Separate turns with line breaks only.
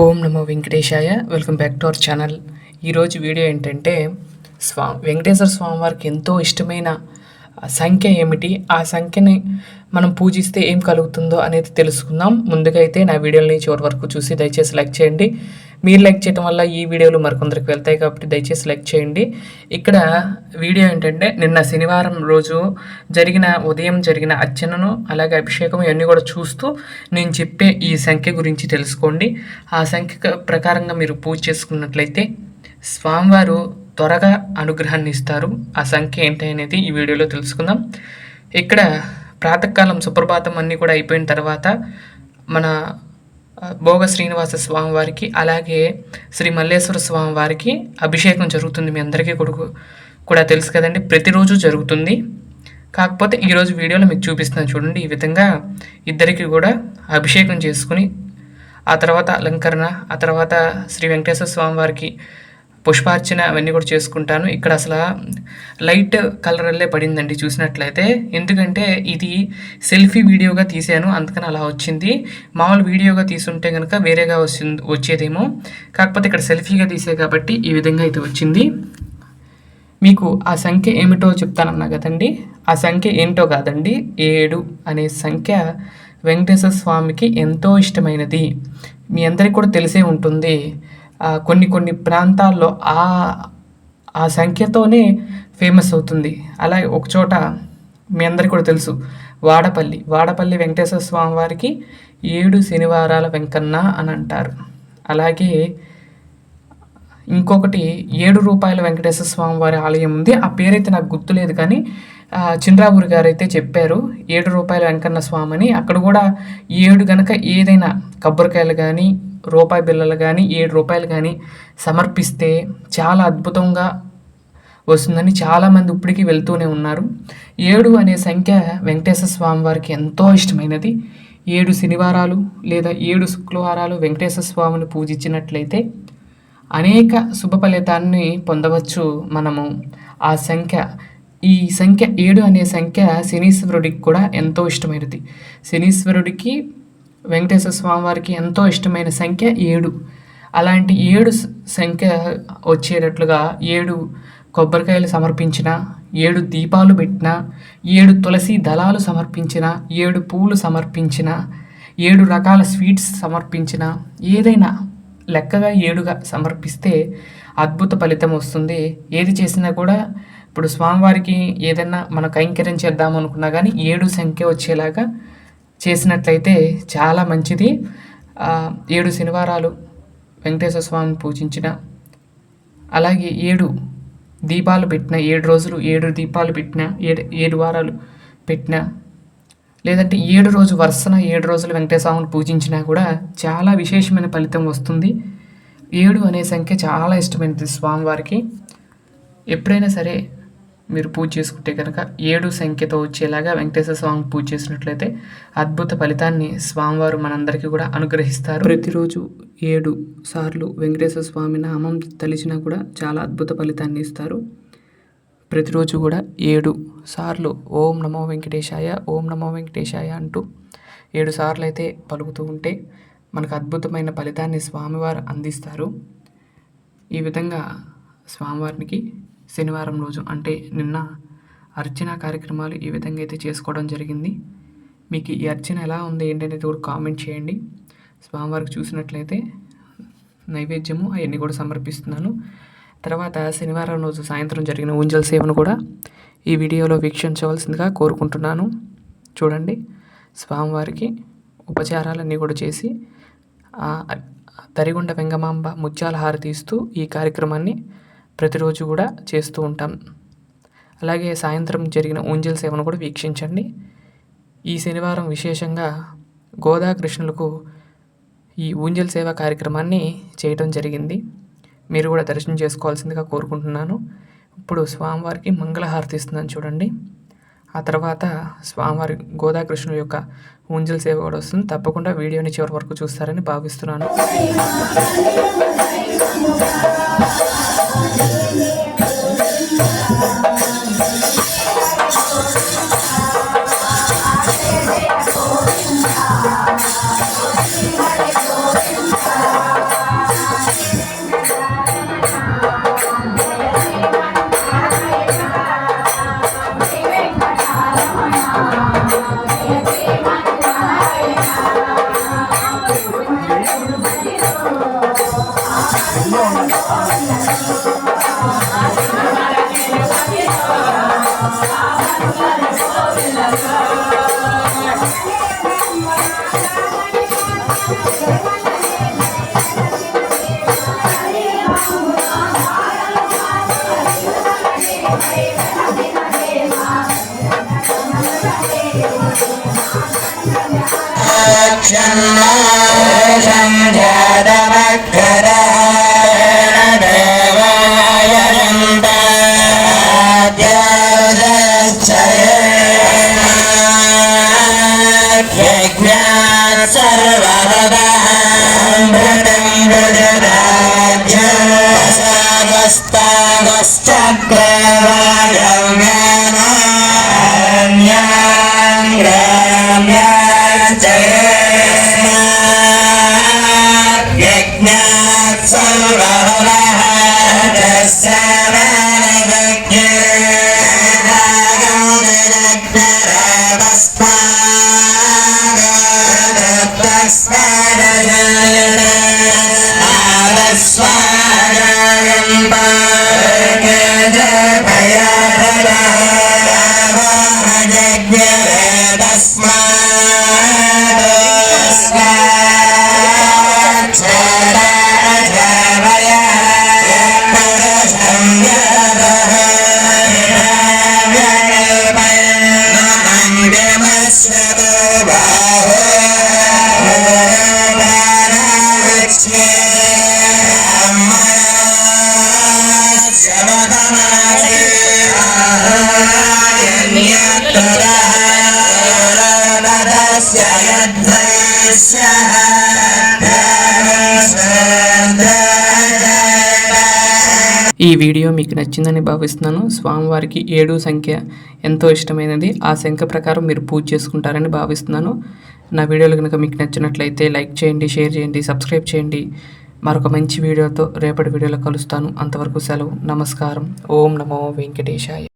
Om Namo Venkatesaya. Welcome back to our channel. ఈరోజు video ఏంటంటే వెంకటేశ్వర స్వామి వారికి ఎంతో ఇష్టమైన సంఖ్య ఏమిటి, ఆ సంఖ్యని మనం పూజిస్తే ఏం కలుగుతుందో అనేది తెలుసుకుందాం. ముందుగా అయితే నా వీడియోని చివరి వరకు చూసి దయచేసి లైక్ చేయండి. మీరు లైక్ చేయడం వల్ల ఈ వీడియోలు మరికొందరికి వెళ్తాయి కాబట్టి దయచేసి లైక్ చేయండి. ఇక్కడ వీడియో ఏంటంటే నిన్న శనివారం రోజు ఉదయం జరిగిన అర్చనను అలాగే అభిషేకం ఇవన్నీ కూడా చూస్తూ నేను చెప్పే ఈ సంఖ్య గురించి తెలుసుకోండి. ఆ సంఖ్య ప్రకారంగా మీరు పూజ చేసుకున్నట్లయితే స్వామివారు త్వరగా అనుగ్రహాన్ని ఇస్తారు. ఆ సంఖ్య ఏంటి అనేది ఈ వీడియోలో తెలుసుకుందాం. ఇక్కడ ప్రాతకాలం సుప్రభాతం అన్నీ కూడా అయిపోయిన తర్వాత మన భోగ శ్రీనివాస స్వామి వారికి అలాగే శ్రీ మల్లేశ్వర స్వామి వారికి అభిషేకం జరుగుతుంది. మీ అందరికీ కూడా తెలుసు కదండి, ప్రతిరోజు జరుగుతుంది. కాకపోతే ఈరోజు వీడియోలో మీకు చూపిస్తున్నాను చూడండి. ఈ విధంగా ఇద్దరికి కూడా అభిషేకం చేసుకుని ఆ తర్వాత అలంకరణ, ఆ తర్వాత శ్రీ వెంకటేశ్వర స్వామి వారికి పుష్పార్చన అవన్నీ కూడా చేసుకుంటాను. ఇక్కడ అసలు లైట్ కలర్లే పడిందండి చూసినట్లయితే, ఎందుకంటే ఇది సెల్ఫీ వీడియోగా తీసాను అందుకని అలా వచ్చింది. మామూలు వీడియోగా తీసుంటే కనుక వేరేగా వచ్చేదేమో, కాకపోతే ఇక్కడ సెల్ఫీగా తీసే కాబట్టి ఈ విధంగా అయితే వచ్చింది. మీకు ఆ సంఖ్య ఏమిటో చెప్తానన్నా కదండి, ఆ సంఖ్య ఏంటో కాదండి, 7 అనే సంఖ్య వెంకటేశ్వర స్వామికి ఎంతో ఇష్టమైనది. మీ అందరికీ కూడా తెలిసే ఉంటుంది. కొన్ని ప్రాంతాల్లో ఆ సంఖ్యతోనే ఫేమస్ అవుతుంది. అలాగే ఒకచోట మీ అందరికీ కూడా తెలుసు, వాడపల్లి వెంకటేశ్వర స్వామి వారికి 7 శనివారాల వెంకన్న అని అంటారు. అలాగే ఇంకొకటి 7 రూపాయల వెంకటేశ్వర స్వామి వారి ఆలయం ఉంది. ఆ పేరైతే నాకు గుర్తులేదు, కానీ చింద్రావూరి గారు అయితే చెప్పారు 7 రూపాయల వెంకన్న స్వామి అని. అక్కడ కూడా 7 గనక ఏదైనా కొబ్బరికాయలు కానీ రూపాయి బిళ్ళలు కానీ 7 రూపాయలు కానీ సమర్పిస్తే చాలా అద్భుతంగా వస్తుందని చాలామంది ఇప్పటికీ వెళ్తూనే ఉన్నారు. 7 అనే సంఖ్య వెంకటేశ్వర స్వామి వారికి ఎంతో ఇష్టమైనది. 7 శనివారాలు లేదా 7 శుక్రవారాలు వెంకటేశ్వర స్వామిని పూజించినట్లయితే అనేక శుభ ఫలితాన్ని పొందవచ్చు మనము. ఈ సంఖ్య 7 అనే సంఖ్య శనీశ్వరుడికి కూడా ఎంతో ఇష్టమైనది. శనీశ్వరుడికి వెంకటేశ్వర స్వామి వారికి ఎంతో ఇష్టమైన సంఖ్య 7. అలాంటి 7 సంఖ్య వచ్చేటట్లుగా 7 కొబ్బరికాయలు సమర్పించిన, 7 దీపాలు పెట్టిన, 7 తులసి దళాలు సమర్పించిన, 7 పూలు సమర్పించిన, 7 రకాల స్వీట్స్ సమర్పించిన, ఏదైనా లెక్కగా 7గా సమర్పిస్తే అద్భుత ఫలితం వస్తుంది. ఏది చేసినా కూడా ఇప్పుడు స్వామివారికి ఏదైనా మన కైంకర్యం చేద్దాం అనుకున్నా కానీ 7 సంఖ్య వచ్చేలాగా చేసినట్లయితే చాలా మంచిది. 7 శనివారాలు వెంకటేశ్వర స్వామిని పూజించిన, అలాగే 7 దీపాలు పెట్టిన, 7 రోజులు 7 దీపాలు పెట్టిన, 7 వారాలు పెట్టిన, లేదంటే 7 రోజు వరుసన 7 రోజులు వెంకటేశ్వర స్వామిని పూజించినా కూడా చాలా విశేషమైన ఫలితం వస్తుంది. 7 అనే సంఖ్య చాలా ఇష్టమైనది స్వామివారికి. ఎప్పుడైనా సరే మీరు పూజ చేసుకుంటే కనుక 7 సంఖ్యతో వచ్చేలాగా వెంకటేశ్వర స్వామి పూజ చేసినట్లయితే అద్భుత ఫలితాన్ని స్వామివారు మనందరికీ కూడా అనుగ్రహిస్తారు. ప్రతిరోజు 7 సార్లు వెంకటేశ్వర స్వామి నామం తలిచినా కూడా చాలా అద్భుత ఫలితాన్ని ఇస్తారు. ప్రతిరోజు కూడా 7 సార్లు ఓం నమో వెంకటేశాయ, ఓం నమో వెంకటేశాయ అంటూ 7 సార్లు అయితే పలుకుతూ ఉంటే మనకు అద్భుతమైన ఫలితాన్ని స్వామివారు అందిస్తారు. ఈ విధంగా స్వామివారికి శనివారం రోజు అంటే నిన్న అర్చన కార్యక్రమాలు ఈ విధంగా అయితే చేసుకోవడం జరిగింది. మీకు ఈ అర్చన ఎలా ఉంది ఏంటనేది కూడా కామెంట్ చేయండి. స్వామివారికి చూసినట్లయితే నైవేద్యము అవన్నీ కూడా సమర్పిస్తున్నాను. తర్వాత శనివారం రోజు సాయంత్రం జరిగిన ఊంజల్ సేవను కూడా ఈ వీడియోలో వీక్షించవలసిందిగా కోరుకుంటున్నాను. చూడండి, స్వామివారికి ఉపచారాలన్నీ కూడా చేసి తరిగొండ వెంగమాంబ ముత్యాల హారతి ఇస్తూ ఈ కార్యక్రమాన్ని ప్రతిరోజు కూడా చేస్తూ ఉంటాం. అలాగే సాయంత్రం జరిగిన ఊంజల్ సేవను కూడా వీక్షించండి. ఈ శనివారం విశేషంగా గోదా కృష్ణులకు ఈ ఊంజల్ సేవ కార్యక్రమాన్ని చేయడం జరిగింది. మీరు కూడా దర్శనం చేసుకోవాల్సిందిగా కోరుకుంటున్నాను. ఇప్పుడు స్వామివారికి మంగళహారతి ఇస్తున్నాను చూడండి. ఆ తర్వాత స్వామివారి గోదాకృష్ణుల యొక్క ఊంజల్ సేవ కూడా వస్తుంది. తప్పకుండా వీడియోని చివరి వరకు చూస్తారని భావిస్తున్నాను. ఈ వీడియో మీకు నచ్చిందని భావిస్తున్నాను. స్వామివారికి 7 సంఖ్య ఎంతో ఇష్టమైనది. ఆ సంఖ్య ప్రకారం మీరు పూజ చేసుకుంటారని భావిస్తున్నాను. నా వీడియోలు కనుక మీకు నచ్చినట్లయితే లైక్ చేయండి, షేర్ చేయండి, సబ్స్క్రైబ్ చేయండి. మరొక మంచి వీడియోతో రేపటి వీడియోలో కలుస్తాను. అంతవరకు సెలవు. నమస్కారం. ఓం నమో వెంకటేశాయ.